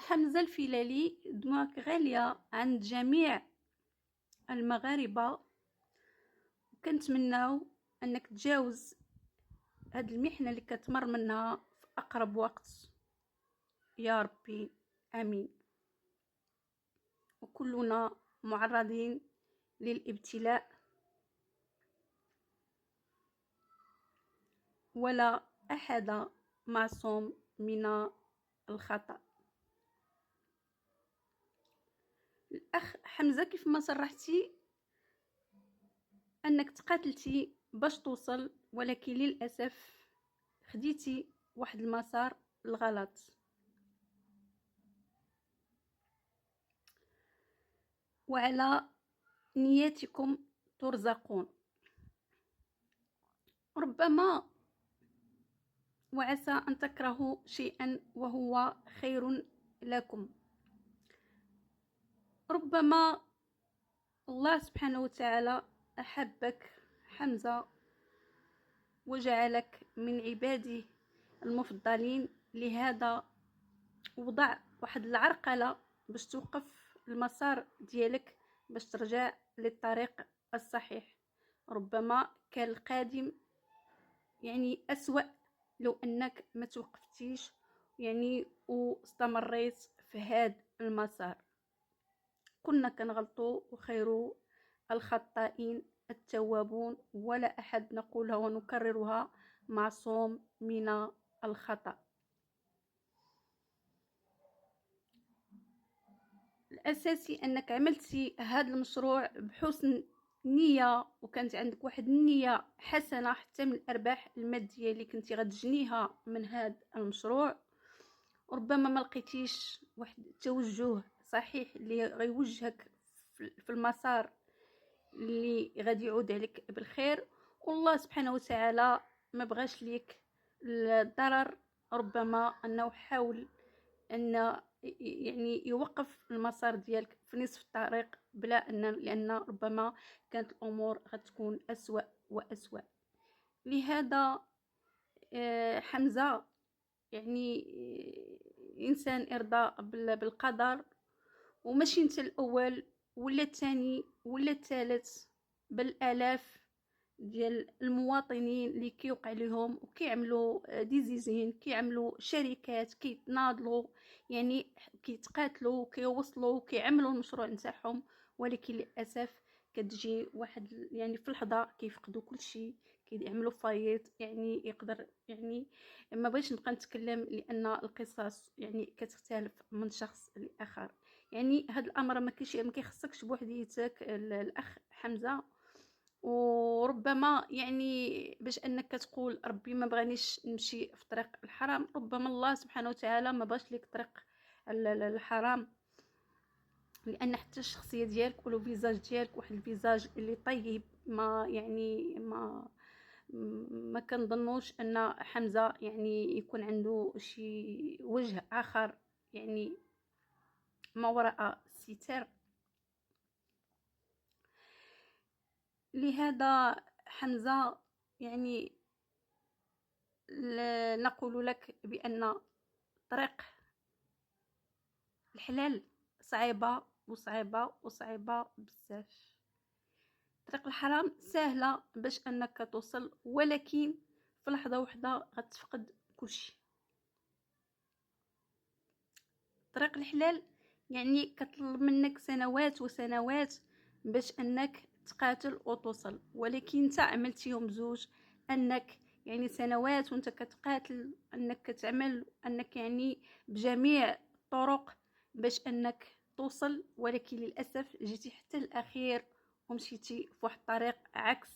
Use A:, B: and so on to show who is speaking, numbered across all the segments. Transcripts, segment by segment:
A: حمزة الفيلالي دموعك غالية عند جميع المغاربة، وكنتمناو انك تجاوز هاد المحنة اللي كتمر منها في اقرب وقت يا ربي، امين. وكلنا معرضين للابتلاء، ولا احد معصوم من الخطأ. الاخ حمزة، كيف ما صرحتي انك تقاتلتي باش توصل، ولكن للاسف خديتي واحد المسار الغلط. وعلى نياتكم ترزقون. ربما وعسى أن تكرهوا شيئا وهو خير لكم. ربما الله سبحانه وتعالى أحبك حمزة وجعلك من عباده المفضلين، لهذا وضع واحد العرقلة باش توقف المسار ديالك باش ترجع للطريق الصحيح. ربما كان القادم أسوأ لو أنك ما توقفتيش واستمريت في هذا المسار. كنا كنغلطوا، وخير الخطائين التوابون، ولا أحد نقولها ونكررها معصوم من الخطأ. الأساسي أنك عملتي هذا المشروع بحسن نية، وكانت عندك واحد النية حسنة حتى من الأرباح المادية اللي كنتي غتجنيها من هذا المشروع. ربما ما لقيتيش واحد التوجه صحيح اللي غيوجهك في المسار اللي غادي يعود عليك بالخير، والله سبحانه وتعالى ما بغاش ليك الضرر. ربما انه حاول ان يوقف المسار ديالك في نصف الطريق، بلا ان لان ربما كانت الامور غتكون اسوأ واسوأ. لهذا حمزة انسان ارضاء بالقدر، وماشي انت الاول ولا الثاني ولا الثالث، بل الاف ديال المواطنين اللي كيوقع لهم وكيعملوا ديزيزين، كيعملوا شركات، كيتناضلوا، كيتقاتلوا، كيوصلوا، كيعملوا المشروع نتاعهم، ولكن للاسف كتجي واحد في لحظه كيفقدوا كل شيء، كيعملوا فايت. يقدر ما بغيتش نبقى نتكلم لان القصص كتختلف من شخص لاخر. هذا الامر ما كيخصكش بوحديتك الاخ حمزه. وربما باش انك تقول ربي ما بغانيش نمشي في طريق الحرام، ربما الله سبحانه وتعالى ما بغاش لك طريق الحرام، لان حتى الشخصيه ديالك ولو فيزاج ديالك واحد الفيزاج اللي طيب، ما كنظنوش ان حمزه يكون عنده شي وجه اخر ما وراء الستر. لهذا حمزة نقول لك بأن طريق الحلال صعيبة وصعيبة وصعيبة بزاف. طريق الحرام سهلة باش أنك توصل، ولكن في لحظة واحدة غتفقد كلشي. طريق الحلال كطلب منك سنوات وسنوات باش أنك تقاتل وتوصل، ولكن انت عملتيهم زوج، انك سنوات وانت كتقاتل، انك كتعمل، انك بجميع الطرق باش انك توصل، ولكن للاسف جيتي حتى الاخير ومشيتي في واحد الطريق عكس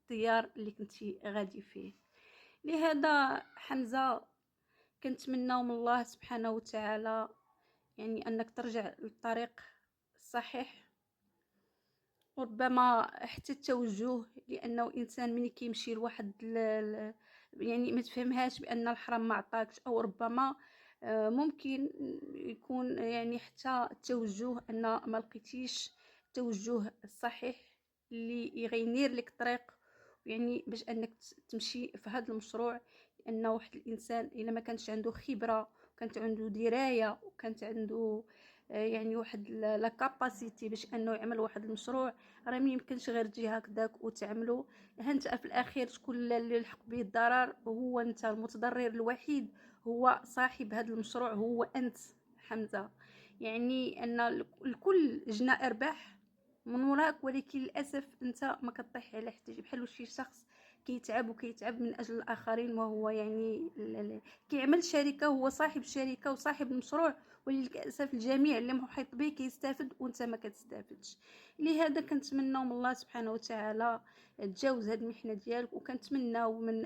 A: التيار اللي كنتي غادي فيه. لهذا حمزة كنتمناو من الله سبحانه وتعالى انك ترجع للطريق الصحيح، وربما حتى التوجه، لانه الانسان ملي كيمشي لواحد ما تفهمهاش بان الحرام ما عطاكش، او ربما ممكن يكون حتى التوجه ان ما لقيتيش التوجه الصحيح اللي يغير لك الطريق باش انك تمشي في هذا المشروع. لانه واحد الانسان الا ما كانش عنده خبره وكانت عنده درايه وكانت عنده يعني واحد لا كاباسيتي باش انه يعمل واحد المشروع، راه ما يمكنش غير تجي هكذاك وتعملو. انت في الاخير شكون اللي يلحق به الضرر؟ هو انت. المتضرر الوحيد هو صاحب هذا المشروع، هو انت حمزه. يعني ان الكل جنى ارباح من وراك، ولكن للاسف انت ما كطيح على حتى بحال شي شخص كيتعب وكيتعب من اجل الاخرين، وهو يعني كيعمل شركه، هو صاحب الشركه وصاحب المشروع، وللاسف الجميع اللي محيط به كيستافد وانت ما كتستافدش. لهذا كنتمنى من الله سبحانه وتعالى تجاوز هذه المحنه ديالك، وكنتمنى من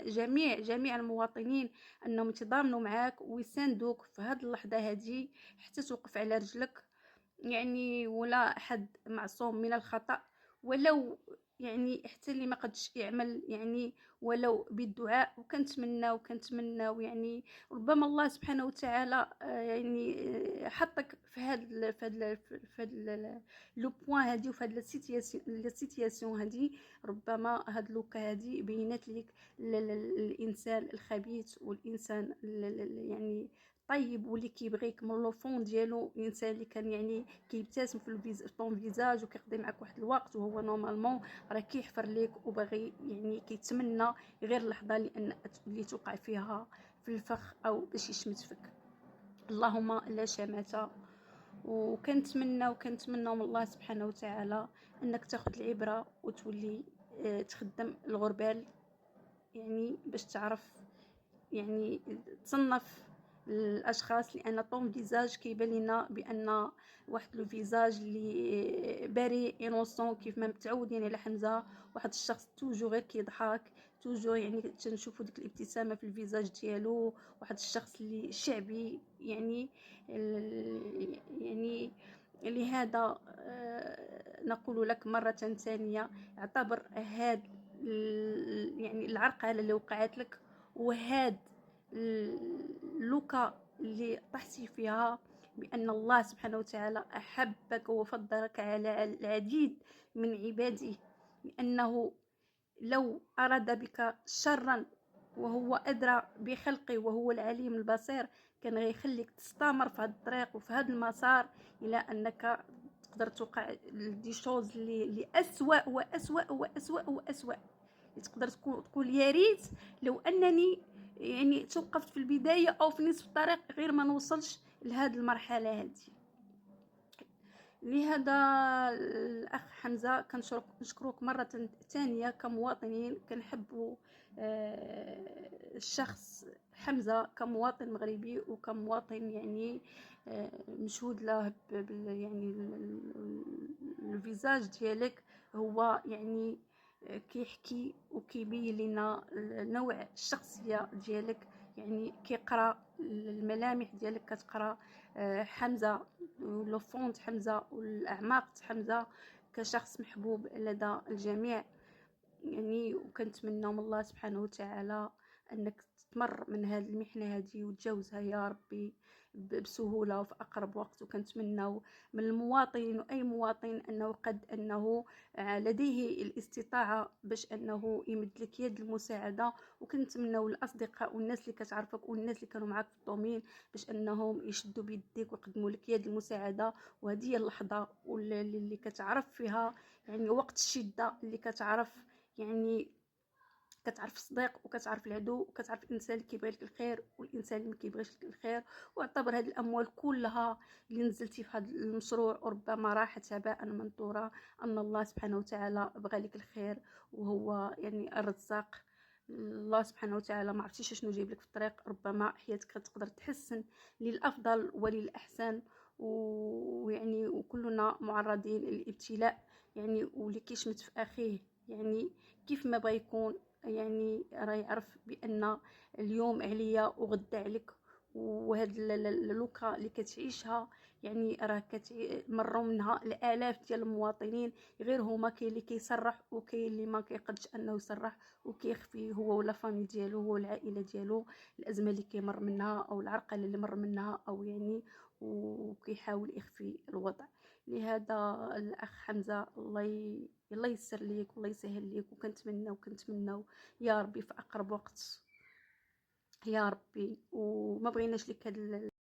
A: جميع المواطنين انهم يتضامنوا معاك ويساندوك في هذه اللحظه هذه حتى توقف على رجلك. يعني ولا احد معصوم من الخطأ، ولو يعني حتى اللي ما قدش يعمل يعني ولو بالدعاء. وكنتمنى يعني ربما الله سبحانه وتعالى يعني حطك في هاد لو بوين هادي وفي هاد لا سيتياسيون هادي. ربما هاد لوكا هادي بينات ليك الانسان الخبيث والانسان يعني طيب، واللي كيبغيك من لو فون ديالو، الانسان اللي كان يعني كيبتسم في طون فيزاج وكيقضي معك واحد الوقت، وهو نورمالمون راه كيحفر ليك وباغي يعني كيتمنى غير اللحظه اللي توقع فيها في الفخ او باش يشمت فيك. اللهم لا شماتة. وكنتمنى من الله سبحانه وتعالى انك تاخذ العبره وتولي تخدم الغربال، يعني باش تعرف يعني تصنف الاشخاص، لان طون فيزاج كيبان لنا بان واحد لو فيزاج اللي بريء انوسون كيف ما متعودين على حمزه، واحد الشخص توجو غير كيضحك، توجو يعني تنشوفوا ديك الابتسامه في الفيزاج ديالو، واحد الشخص اللي شعبي يعني. يعني لهذا نقول لك مرة ثانية، اعتبر هاد يعني العرقلة اللي وقعت لك وهاد اللوكا اللي طحتي فيها بأن الله سبحانه وتعالى أحبك وفضلك على العديد من عباده، لأنه لو أراد بك شرا وهو أدرى بخلقه وهو العليم البصير كان غيخليك تستمر في هذا الطريق وفي هذا المسار إلى أنك تقدر توقع دي شوز اللي أسوأ وأسوأ وأسوأ وأسوأ. تقدر تقول يا ريت لو أنني يعني توقفت في البداية أو في نصف الطريق غير ما نوصلش لهذه المرحلة هذه. لهذا الأخ حمزة كنشكروك مرة ثانية كمواطنين كنحبوا الشخص حمزة كمواطن مغربي وكمواطن يعني مشهود له يعني الفيزاج ديالك هو يعني كيحكي وكيبين لنا نوع الشخصية ديالك، يعني كيقرا الملامح ديالك، كتقرا حمزة لو فونت حمزة والاعماق حمزة كشخص محبوب لدى الجميع يعني. وكنتمنى من الله سبحانه وتعالى انك تمر من هذه المحنه هذه وتجاوزها يا ربي بسهوله وفي اقرب وقت. وكنتمنى من المواطنين واي مواطن انه قد انه لديه الاستطاعه باش انه يمد لك يد المساعده. وكنتمنى الاصدقاء والناس اللي كتعرفك والناس اللي كانوا معك في الدومين باش انهم يشدوا بيديك ويقدموا لك يد المساعده. وهذه هي اللحظه اللي كتعرف فيها يعني وقت الشده، اللي كتعرف يعني كتعرف الصديق وكتعرف العدو وكتعرف الانسان اللي كيبغي لك الخير والانسان اللي ما كيبغيش لك الخير. واعتبر هذه الاموال كلها اللي نزلتي في هذا المشروع ربما راحت هباء منثورا، ان الله سبحانه وتعالى بغى لك الخير وهو يعني الرزاق. الله سبحانه وتعالى ما عرفتيش شنو جايب لك في الطريق، ربما حياتك تقدر تحسن للافضل وللاحسن. ويعني وكلنا معرضين للابتلاء يعني، واللي كيشمت في اخيه يعني كيف ما بغى يكون يعني راه يعرف بان اليوم عليا وغدا عليك. وهاد اللوكا اللي كتعيشها يعني راه مروا منها الالاف ديال المواطنين، غير هما كاين اللي كيصرح وكاين اللي ما كيقدش انه يصرح وكيخفي هو ولا فامي ديالو هو العائله ديالو الازمه اللي كيمر منها او العرقله اللي مر منها او يعني وكيحاول يخفي الوضع. لهذا الاخ حمزه الله يسر ليك والله يسهل ليك. وكنتمنى يا ربي في اقرب وقت يا ربي. وما بغيناش لك هاد